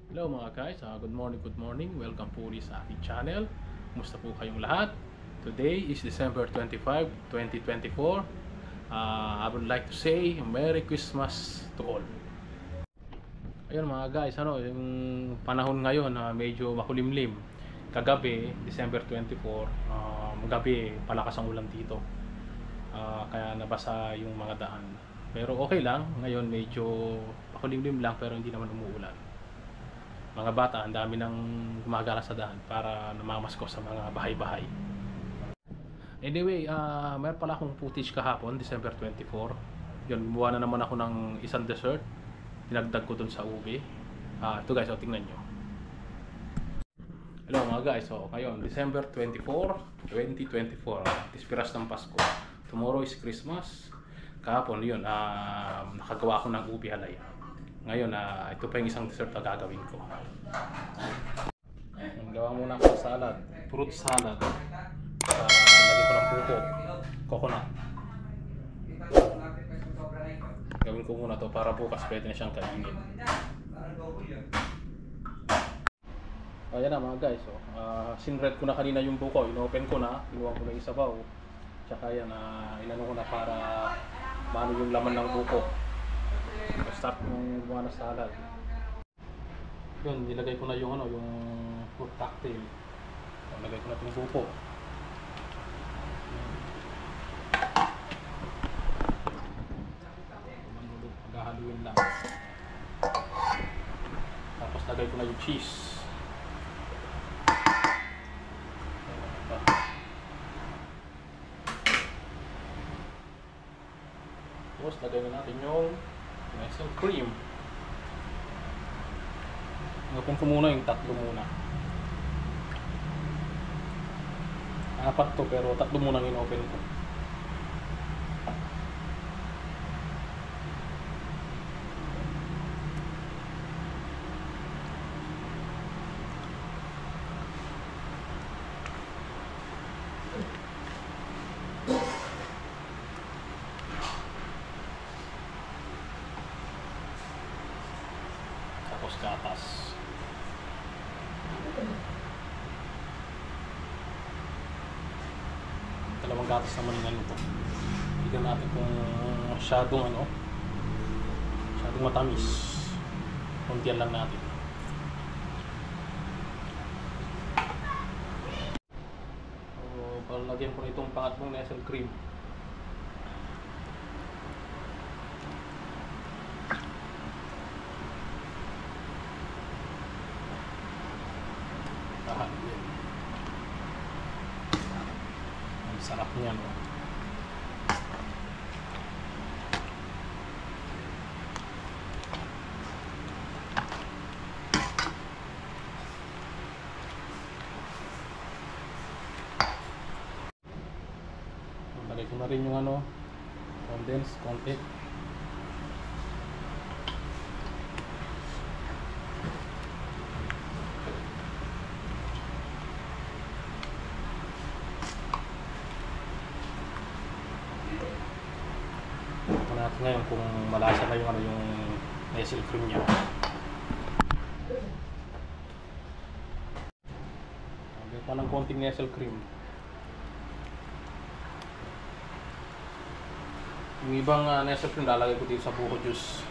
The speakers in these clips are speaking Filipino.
Hello mga guys, good morning, welcome po ulit sa aking channel. Kumusta po kayong lahat? Today is December 25, 2024. I would like to say Merry Christmas to all. Ayun mga guys, yung panahon ngayon medyo makulimlim. Kagabi, December 24, gabi palakas ang ulan dito. Kaya nabasa yung mga daan. Pero okay lang, ngayon medyo makulimlim lang pero hindi naman umuulan. Mga bata, ang dami nang gumagala sa daan para namamasko sa mga bahay-bahay. Anyway, mayroon pala akong footage kahapon, December 24. Yun, gumawa na naman ako ng isang dessert. Dinagdag ko dun sa ube. Ito guys, tingnan nyo. Hello mga guys, ngayon, December 24, 2024. Tispiras ng Pasko. Tomorrow is Christmas. Kahapon, yun, nakagawa ako ng ube halay. Ngayon, ito pa yung isang dessert na gagawin ko. Gawa muna ako ng salad, fruit salad. Lagyan ko ng buko, coconut. Gawin ko muna to para bukas pwede na siyang kainin. Ayan na mga guys, sinred ko na kanina yung buko, inopen ko na, inuwan ko na yung sabaw. Tsaka yan, inano ko na para maano yung laman ng buko. Start ng gumawa ng salad. Yun, nilagay ko na yung yung fruit cocktail. Nilagay ko na itong buko. Maghahaluin lang. Tapos lagay ko na yung cheese. Tapos lagay na natin yung nestle cream. Open ko muna yung tatlo muna. Apat to pero tatlo muna yung open ko. Tapos gatas. Dalawang gatas naman yung ito. Tignan natin kung masyadong matamis. Kuntian lang natin. So, palagyan ko na itong pangatlong nestle cream. Ang sarap niya, no? Lagay ko na rin yung condense konti. Natin ngayon kung malasa na yung nestle cream niya. Lagyan pa ng konting nestle cream. Yung ibang nestle cream lalagay ko dito sa buko juice.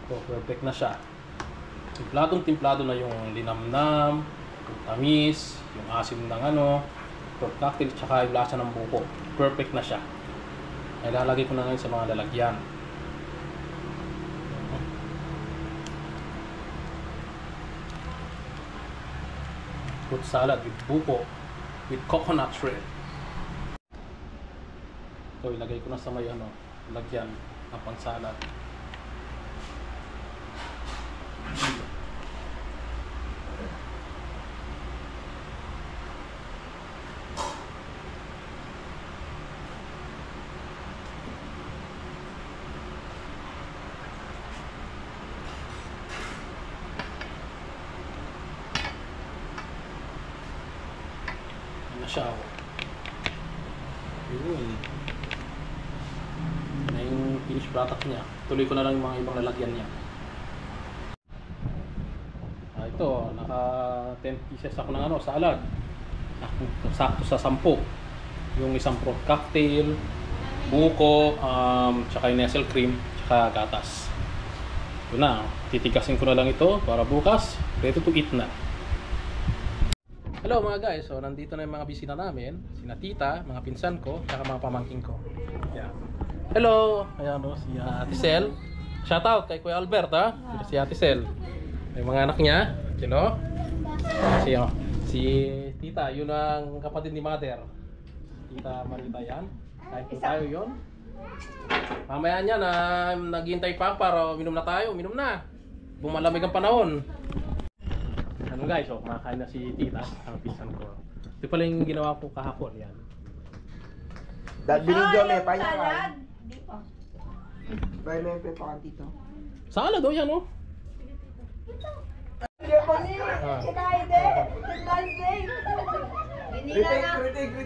So, perfect na siya. Timplado na yung linamnam, yung tamis, yung asim ng fruit cocktail, tsaka yung lasa ng buko. Perfect na siya. Ay lalagay ko na ngayon sa mga lalagyan. Fruit salad with buko, with coconut shred. So, ilagay ko na sa may lagyan ng pang salad. siya. Oh. Yun. Na yung finished product niya. Tuloy ko na lang yung mga ibang lalagyan niya. Ito, naka 10 pieces ako ng ano, salad. Sakto sa 10. Yung isang fruit cocktail, buko, tsaka yung nestle cream, tsaka gatas. Ito na, titigasin ko na lang ito para bukas, ready to eat na. Hello mga guys, so nandito na yung mga bisita namin, sina tita, mga pinsan ko, tsaka mga pamangking ko. Yeah. Hello, ayan o, si Ate Sel. Shoutout kay Kuya Albert ha, si Ate Sel. Yung mga anak niya, sino? Si tita, yun ang kapatid ni Mother. Tita Marita yan. Kahit po tayo yun. Mamaya niya na naghihintay pa para uminom na tayo. Uminom na. Bumalamig ang panahon. Ano guys, so kumakain na si tita, ang pinsan ko. Ito pala yung ginawa ko kahapon. Yan. Binigyo may payakan. Hindi pa. Bye may pa dito. Salad o yan o.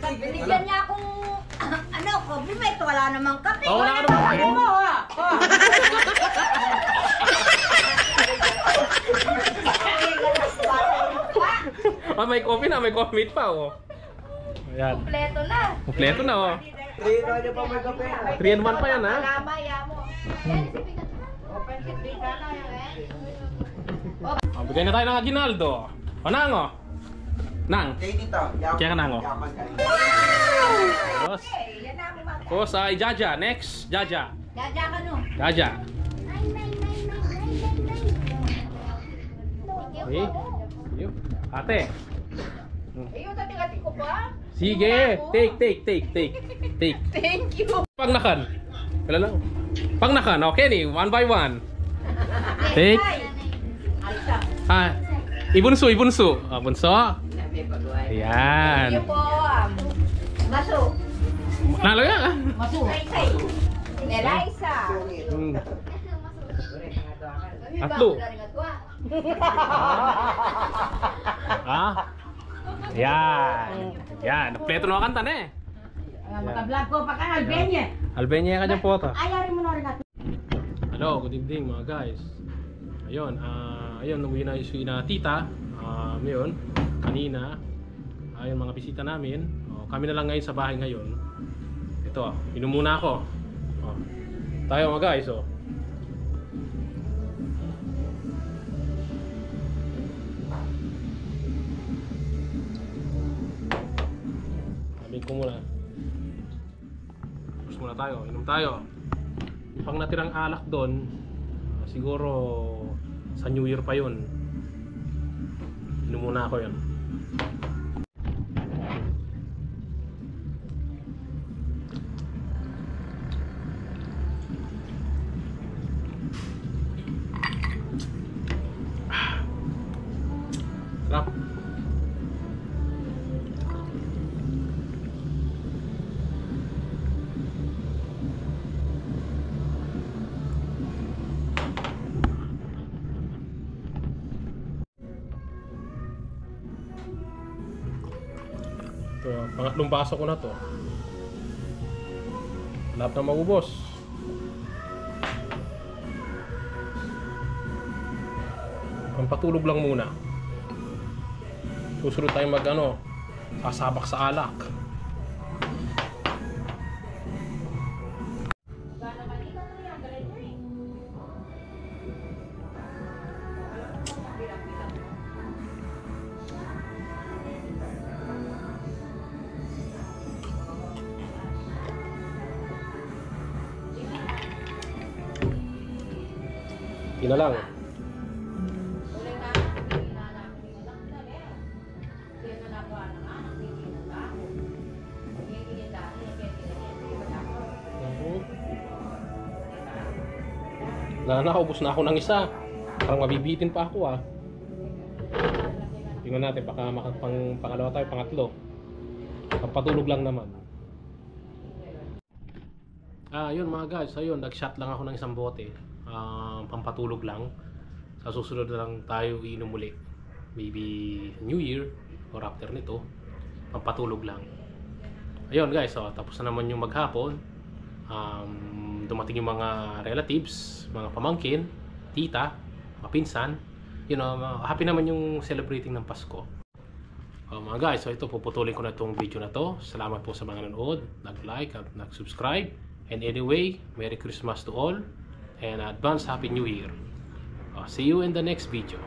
Binigyan niya akong ano, compliment. Wala namang kape. Oh, wala ka namang kape. mo ha. May coffee na, may coffee meat pa oh. Ayan. Kompleto na. Kompleto na oh. 3 na pa may kape. 3 in 1 pa yan ha. Kalamaya mo. Open sit pizza na yan. Bigay na tayo ng aginaldo. O nang o. Nang. Kay dito. Kaya ka nang o. Yaman ka. Tapos. Tapos ay Jaja. Next. Jaja. Jaja ka no. Jaja. Okay. Ate. Ayun, tati-tati ko pa. Sige. Take. Thank you. Pangnakan. Wala lang. Pangnakan. Okay ni. One by one. Take. Alsa. Ah. Ibunso. Bunso. Ayan. Thank you po. Maso. Nalo ya. Maso. Eliza. Atlo. Ah. Yan. Pleto na kanta na eh. Makablog ko pa ka, Albania. Albania ka dyan po ito. Ayarin mo na rin natin. Hello, good evening mga guys. Ayun, umuwi na yung na tita. Ayun, kanina. Ayun, mga bisita namin. Kami na lang ngayon sa bahay ngayon. Ito, inom muna ako. Tayo mga guys, Sabihin ko muna. Tapos muna tayo, inom tayo. Yung pang natirang alak doon, siguro sa New Year pa yun. Inom muna ako yan. Sarap. Ito, pangatlong baso ko na to. Lahat na maubos. Pampatulog lang muna. Susunod tayo sasabak sa alak. Yun na lang. Nakaubos na ako ng isa. Parang mabibitin pa ako Tingnan natin, baka pangalawa tayo, pangatlo. Pagpatulog lang naman. Yun mga guys, ayun, nag-shot lang ako ng isang bote. Pampatulog lang. Sa susunod na lang tayo iinom muli. Maybe New Year or after nito. pampatulog lang. Ayun guys, so tapos na naman yung maghapon. Dumating yung mga relatives, mga pamangkin, tita, mga pinsan. Happy naman yung celebrating ng Pasko. Mga guys, so ito, puputulin ko na itong video na to. Salamat po sa mga nanood, nag-like at nag-subscribe. And anyway, Merry Christmas to all and advance Happy New Year. See you in the next video.